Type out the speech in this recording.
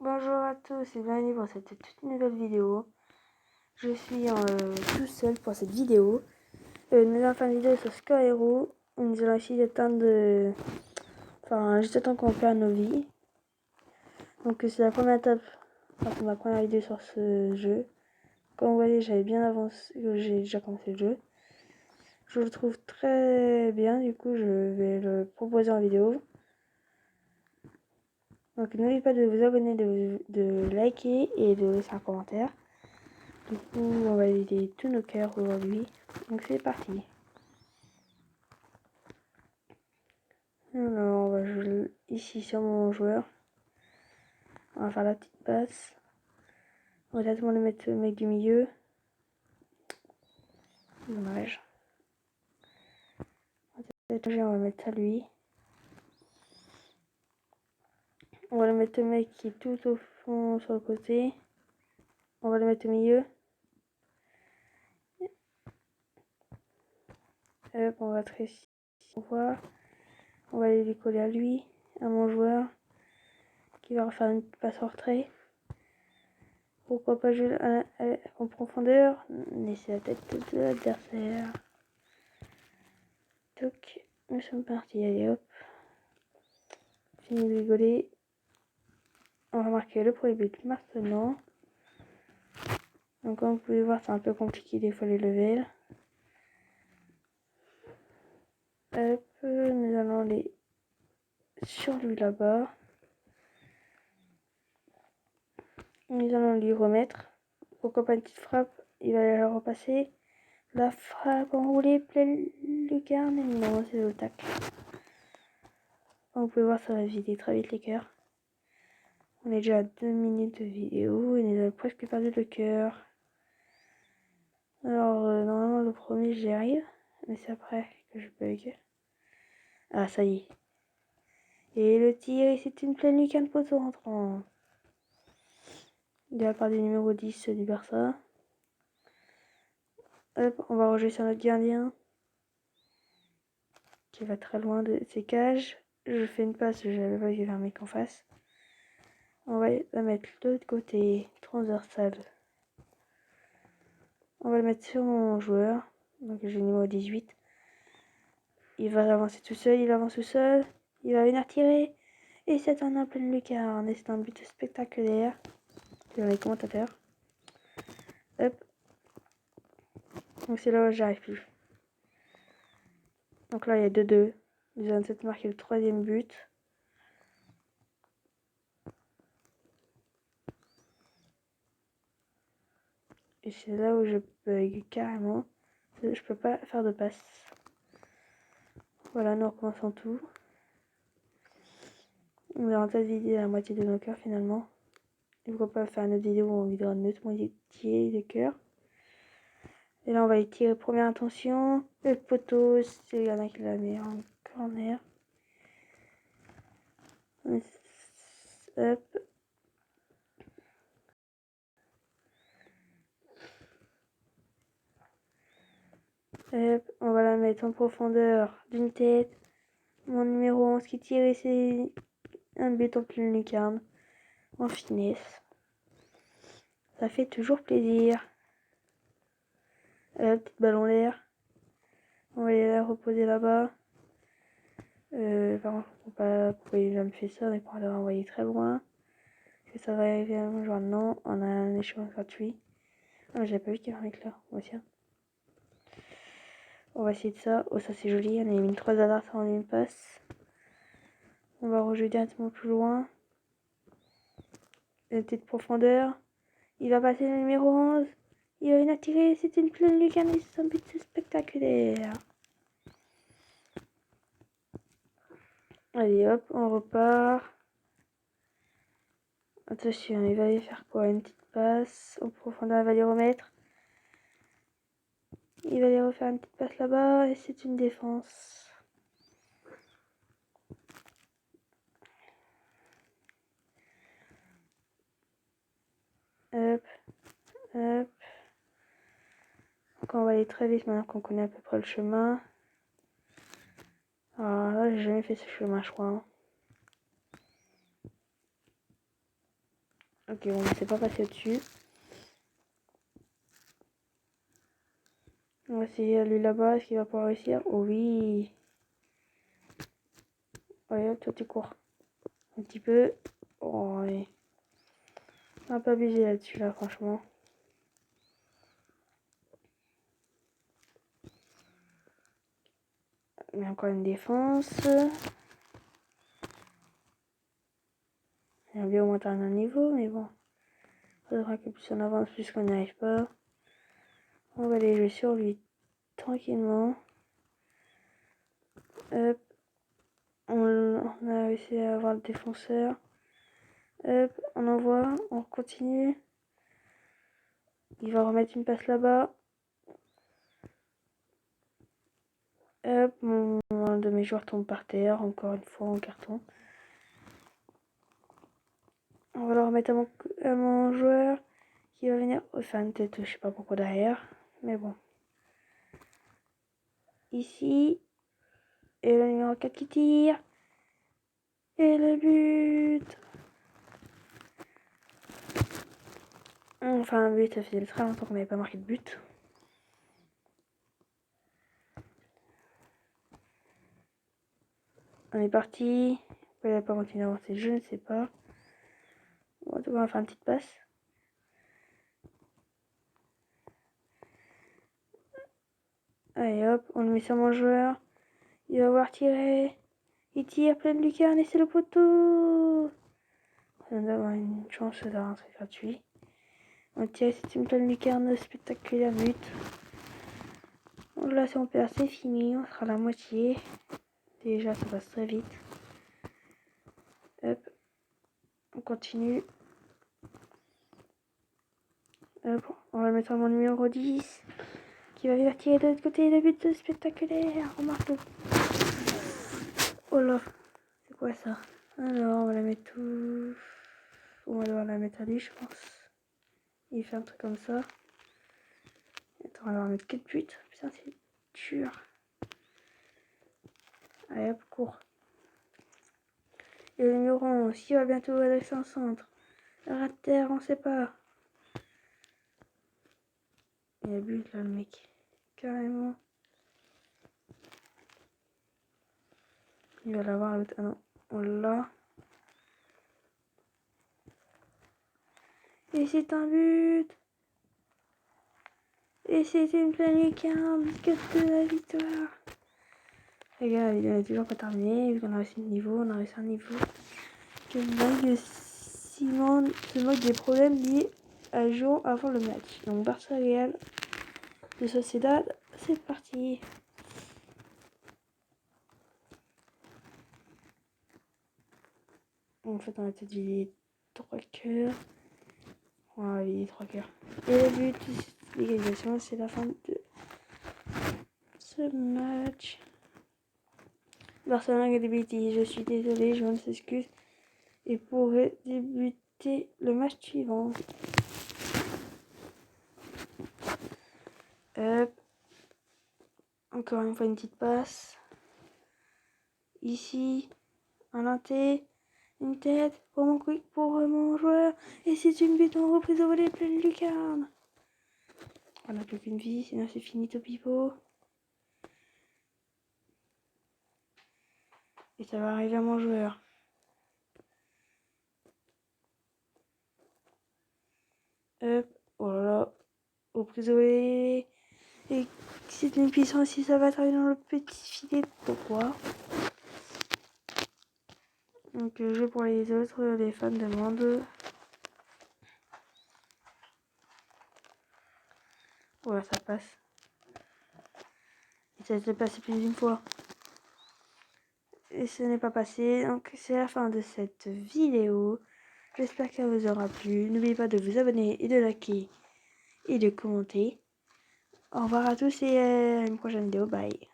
Bonjour à tous et bienvenue pour cette toute nouvelle vidéo. Je suis tout seul pour cette vidéo. Nous allons faire une vidéo sur Score Hero. Nous allons essayer d'atteindre... Enfin, juste attendre qu'on perd nos vies. Donc c'est la première étape, enfin, ma première vidéo sur ce jeu. Comme vous voyez, j'avais bien avancé, j'ai déjà commencé le jeu. Je le trouve très bien, du coup je vais le proposer en vidéo. Donc n'oubliez pas de vous abonner, de liker et de laisser un commentaire. Du coup, on va vider tous nos cœurs aujourd'hui. Donc c'est parti. Alors, on va jouer ici sur mon joueur. On va faire la petite passe. On va directement le mettre au mec du milieu. Dommage. On va mettre à lui. On va le mettre au mec qui est tout au fond sur le côté. On va le mettre au milieu. Hop, on va tresser. On va aller lui coller à lui, à mon joueur, qui va refaire une passe en retrait. Pourquoi pas jouer en profondeur, laisser la tête de l'adversaire. Toc, nous sommes partis, allez hop. Fini de rigoler. On va marquer le premier but maintenant. Donc comme vous pouvez voir, c'est un peu compliqué des fois les levels. Hop, nous allons aller sur lui là-bas. Nous allons lui remettre. Pourquoi pas une petite frappe, il va la repasser. La frappe enroulée, pleine lucarne. Et non, c'est le tac. Comme vous pouvez voir, ça va vider très vite les cœurs. On est déjà à 2 minutes de vidéo et nous avons presque perdu le cœur. Alors, normalement, le premier, j'y arrive. Mais c'est après que je bug. Ah, ça y est. Et le tir, c'est une pleine lucarne poteau rentrant. De la part du numéro 10 du Barça. Hop, on va rejouer sur notre gardien. Qui va très loin de ses cages. Je fais une passe, j'avais pas vu un mec en face. On va la mettre de l'autre côté, transversale. On va le mettre sur mon joueur. Donc j'ai le numéro 18. Il va avancer tout seul, il avance tout seul. Il va venir tirer. Et c'est un pleine lucarne. Et c'est un but spectaculaire. Dans les commentateurs. Hop. Donc c'est là où j'arrive plus. Donc là il y a 2-2. Nous allons peut-être marquer le troisième but. Et c'est là où je bug carrément. Je peux pas faire de passe. Voilà, nous recommençons tout. On va peut-être vider la moitié de nos cœurs finalement. Et pourquoi pas faire une autre vidéo où on videra notre moitié de cœur. Et là on va y tirer première intention. Le poteau, c'est le gardien qui l'a mis en corner. Hop. Hop, on va la mettre en profondeur d'une tête. Mon numéro 11 qui tire et c'est un but en pleine lucarne. En finesse. Ça fait toujours plaisir. Petit ballon l'air. On va aller la reposer là-bas. Par contre, je comprends pas pourquoi il a me fait ça, mais pour l'avoir envoyé très loin. Que ça va arriver à mon joueur. Non, on a un échange gratuit. Ah, j'avais pas vu qu'il y avait un mec là. Bon, tiens. On va essayer de ça. Oh, ça c'est joli. On a mis 3 alertes en une passe. On va rejouer directement plus loin. Une petite profondeur. Il va passer le numéro 11. Il va venir tirer. C'est une pleine lucarne. C'est un but spectaculaire. Allez hop, on repart. Attention, il va aller faire quoi? Une petite passe. En profondeur, il va les remettre. Il va aller refaire une petite passe là-bas. Et c'est une défense. Hop, hop. Donc on va aller très vite maintenant qu'on connaît à peu près le chemin. Alors là, j'ai jamais fait ce chemin, je crois. Hein. Ok, bon, c'est pas passé au-dessus. On va essayer lui là-bas, est-ce qu'il va pouvoir réussir? Oh oui. Ouais, toi tu cours. Un petit peu. Oh, ouais. On va pas abuser là-dessus, là, franchement. Il y a encore une défense. J'aimerais bien augmenter un niveau, mais bon. Faudra que plus on avance, plus qu'on n'y arrive pas. On va aller jouer sur lui tranquillement. Hop. On a réussi à avoir le défenseur. Hop, on envoie, on continue. Il va remettre une passe là-bas. Hop, un de mes joueurs tombe par terre, encore une fois en carton. On va le remettre à mon joueur qui va venir. Enfin, peut-être, je sais pas pourquoi derrière, mais bon. Ici. Et le numéro 4 qui tire. Et le but. Enfin, un but, ça faisait très longtemps qu'on n'avait pas marqué de but. On est parti. Pourquoi il n'a pas continué à avancer, je ne sais pas. Bon, en tout cas, on va faire une petite passe. Allez hop, on le met sur mon joueur. Il va voir tirer. Il tire plein de lucarne et c'est le poteau. On vient d'avoir une chance de rentrer gratuit. On tire, c'est une pleine lucarne spectaculaire, but. Donc là, si on perd, c'est fini. On sera à la moitié. Déjà, ça passe très vite. Hop. On continue. Hop. On va mettre mon numéro 10. Qui va venir tirer de l'autre côté. Le but spectaculaire. Remarque. Oh là. C'est quoi ça? Alors, on va la mettre tout. On va devoir la mettre à lui, je pense. Il fait un truc comme ça. Attends, on va devoir mettre 4 buts. Putain, c'est dur. Allez, hop, cours. Et le numéro 11, qui va bientôt adresser un centre. Rat terre, on sait pas. Il a but là, le mec. Carrément. Il va l'avoir l'autre. Ah non, on l'a. Et c'est un but. Et c'est une pleine lucarne. Que de la victoire. Les gars, il n'est toujours pas terminé. Vu qu'on a réussi le niveau, on a réussi un niveau. Que dingue, Simon se moque des problèmes liés à jour avant le match. Donc Barça Real de Sociedad, c'est parti. En fait, on a peut-être dit 3 cœurs. On va vider 3 cœurs. Et le but, l'égalisation, c'est la fin de ce match. Barcelone a des bêtises, je suis désolé, je m'excuse. Et pourrait débuter le match suivant. Hop. Encore une fois une petite passe. Ici, un inté, une tête pour mon joueur. Et c'est une but en reprise au volet pleine lucarne. On n'a plus qu'une vie, sinon c'est fini Topipo. Et ça va arriver à mon joueur. Hop, oh là là, aux prises au volet. Et c'est une puissance si ça va travailler dans le petit filet. Pourquoi? Donc jeu pour les autres, les fans demandent. Voilà, ça passe. Et ça s'est passé plus d'une fois. Et ce n'est pas passé. Donc c'est la fin de cette vidéo. J'espère qu'elle vous aura plu. N'oubliez pas de vous abonner et de liker et de commenter. Au revoir à tous et à une prochaine vidéo. Bye.